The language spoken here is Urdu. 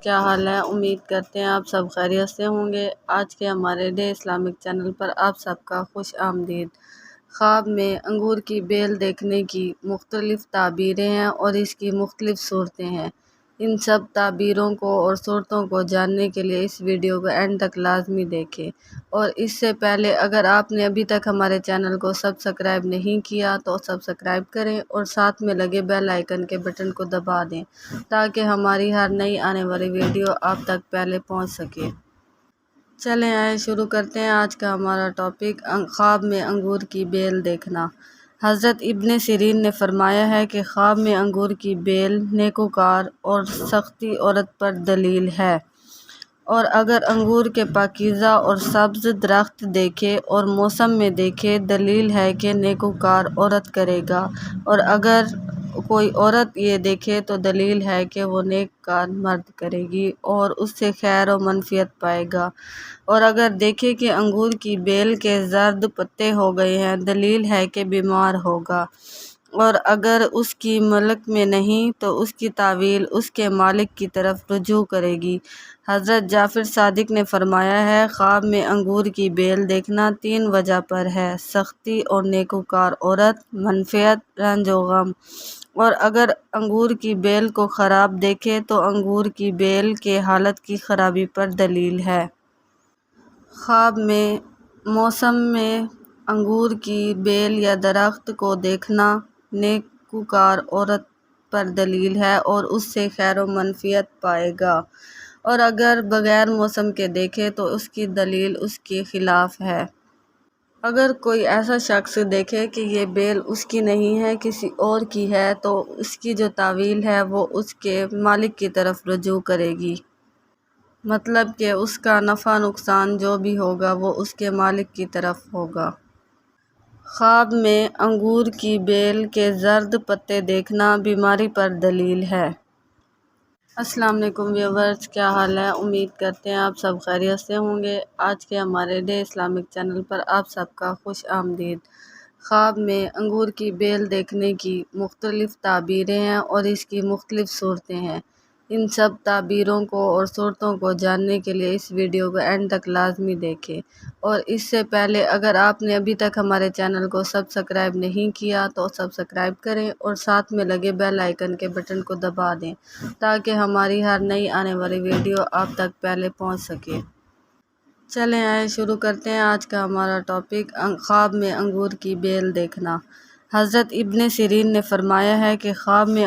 کیا حال ہے؟ امید کرتے ہیں آپ سب خیریت سے ہوں گے۔ آج کے ہمارے ڈے اسلامک چینل پر آپ سب کا خوش آمدید۔ خواب میں انگور کی بیل دیکھنے کی مختلف تعبیریں ہیں اور اس کی مختلف صورتیں ہیں۔ ان سب تعبیروں کو اور صورتوں کو جاننے کے لیے اس ویڈیو کو اینڈ تک لازمی دیکھیں، اور اس سے پہلے اگر آپ نے ابھی تک ہمارے چینل کو سبسکرائب نہیں کیا تو سبسکرائب کریں اور ساتھ میں لگے بیل آئیکن کے بٹن کو دبا دیں تاکہ ہماری ہر نئی آنے والی ویڈیو آپ تک پہلے پہنچ سکے۔ چلیں آئے شروع کرتے ہیں آج کا ہمارا ٹاپک، خواب میں انگور کی بیل دیکھنا۔ حضرت ابن سیرین نے فرمایا ہے کہ خواب میں انگور کی بیل نیکوکار اور سختی عورت پر دلیل ہے، اور اگر انگور کے پاکیزہ اور سبز درخت دیکھے اور موسم میں دیکھے دلیل ہے کہ نیکوکار عورت کرے گا، اور اگر کوئی عورت یہ دیکھے تو دلیل ہے کہ وہ نیک کار مرد کرے گی اور اس سے خیر و منفعت پائے گا، اور اگر دیکھے کہ انگور کی بیل کے زرد پتے ہو گئے ہیں دلیل ہے کہ بیمار ہوگا، اور اگر اس کی ملک میں نہیں تو اس کی تعویل اس کے مالک کی طرف رجوع کرے گی۔ حضرت جعفر صادق نے فرمایا ہے، خواب میں انگور کی بیل دیکھنا 3 وجہ پر ہے: سختی اور نیکوکار عورت، منفعت، رنج و غم، اور اگر انگور کی بیل کو خراب دیکھے تو انگور کی بیل کے حالت کی خرابی پر دلیل ہے۔ خواب میں موسم میں انگور کی بیل یا درخت کو دیکھنا نیکوکار عورت پر دلیل ہے اور اس سے خیر و منفعت پائے گا، اور اگر بغیر موسم کے دیکھے تو اس کی دلیل اس کے خلاف ہے۔ اگر کوئی ایسا شخص دیکھے کہ یہ بیل اس کی نہیں ہے کسی اور کی ہے تو اس کی جو تعویل ہے وہ اس کے مالک کی طرف رجوع کرے گی، مطلب کہ اس کا نفع نقصان جو بھی ہوگا وہ اس کے مالک کی طرف ہوگا۔ خواب میں انگور کی بیل کے زرد پتے دیکھنا بیماری پر دلیل ہے۔ السلام علیکم ویورز، کیا حال ہے؟ امید کرتے ہیں آپ سب خیریت سے ہوں گے۔ آج کے ہمارے ڈے اسلامک چینل پر آپ سب کا خوش آمدید۔ خواب میں انگور کی بیل دیکھنے کی مختلف تعبیریں ہیں اور اس کی مختلف صورتیں ہیں۔ ان سب تعبیروں کو اور صورتوں کو جاننے کے لیے اس ویڈیو کو اینڈ تک لازمی دیکھیں، اور اس سے پہلے اگر آپ نے ابھی تک ہمارے چینل کو سبسکرائب نہیں کیا تو سبسکرائب کریں اور ساتھ میں لگے بیل آئیکن کے بٹن کو دبا دیں تاکہ ہماری ہر نئی آنے والی ویڈیو آپ تک پہلے پہنچ سکے۔ چلیں آئے شروع کرتے ہیں آج کا ہمارا ٹاپک، خواب میں انگور کی بیل دیکھنا۔ حضرت ابن سیرین نے فرمایا ہے کہ خواب میں